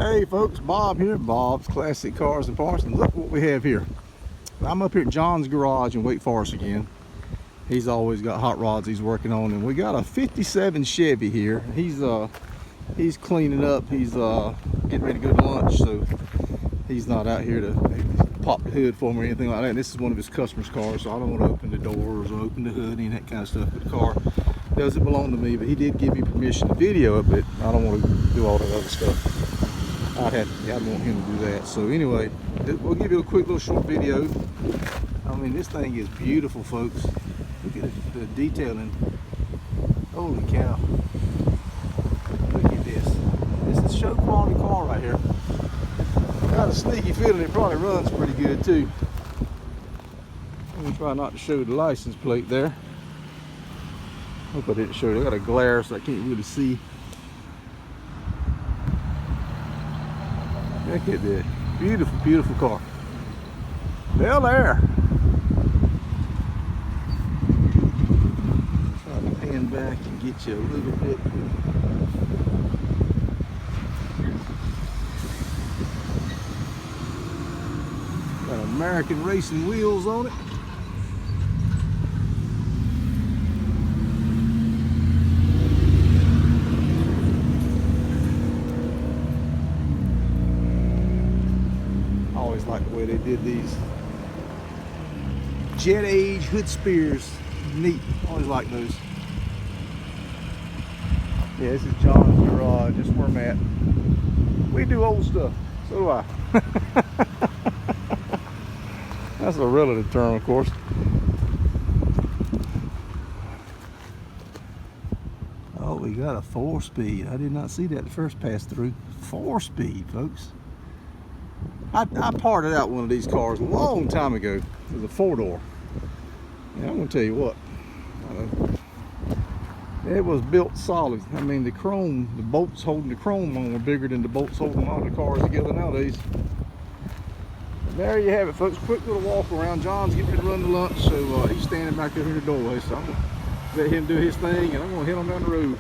Hey folks, Bob here, Bob's Classic Cars and Parts, and look what we have here. I'm up here at John's garage in Wake Forest again. He's always got hot rods he's working on, and we got a 57 Chevy here. He's cleaning up, he's getting ready to go to lunch, so he's not out here to pop the hood for me or anything like that. And this is one of his customers' cars, so I don't want to open the doors or open the hood, any of that kind of stuff. But the car doesn't belong to me, but he did give me permission to video it, but I don't want to do all that other stuff. I'd want him to do that. So anyway, we'll give you a quick little short video. I mean, this thing is beautiful, folks. Look at the detailing. Holy cow. Look at this. This is a show quality car right here. Got a sneaky feeling it probably runs pretty good too. Let me try not to show the license plate there. Hope I didn't show it. I got a glare so I can't really see. Look at this. Beautiful, beautiful car. Well, there. Try to pan back and get you a little bit. Got American racing wheels on it. I always like the way they did these jet age hood spears. Neat. Always like those. Yeah, this is John's garage. This is where I'm at. We do old stuff. So do I. That's a relative term, of course. Oh, we got a 4-speed. I did not see that the first pass through. 4-speed, folks. I parted out one of these cars a long time ago. It was a 4-door. And I'm going to tell you what. It was built solid. I mean, the chrome, the bolts holding the chrome on were bigger than the bolts holding all the cars together nowadays. And there you have it, folks. Quick little walk around. John's getting ready to run to lunch, so he's standing back there in the doorway. So I'm going to let him do his thing, and I'm going to head on down the road.